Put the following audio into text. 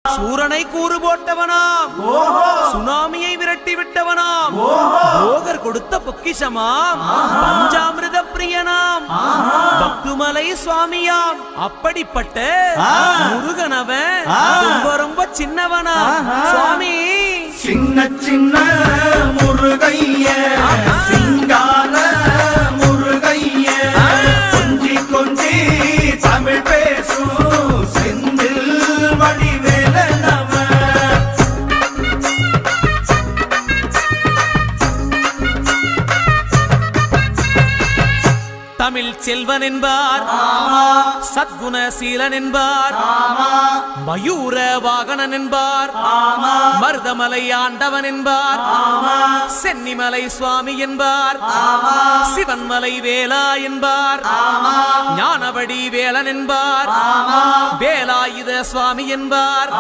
சூரனை கூறு போட்டவனாம், சுனாமியை விரட்டி விட்டவனாம், போகர் கொடுத்த பொக்கிஷமாம், பஞ்சாமிர்த பிரியனாம், பக்துமலை சுவாமியாம். அப்படிப்பட்ட முருகனவன் ரொம்ப ரொம்ப சின்னவனா சுவாமி. சின்ன சின்ன முருகைய சிங்கார முருகைய கொஞ்சி கொஞ்சி தமிழ் பேசும் செந்தில் வடிவேலனவ. தமிழ் செல்வன் என்பார், சத்குணசீலன் என்பார், மயூர வாகனன் என்பார், மருதமலை ஆண்டவன் என்பார், சென்னிமலை சுவாமி என்பார், சிவன்மலை வேலா என்பார், ஞானவடி வேலன் என்பார், வேலாயுத சுவாமி என்பார்.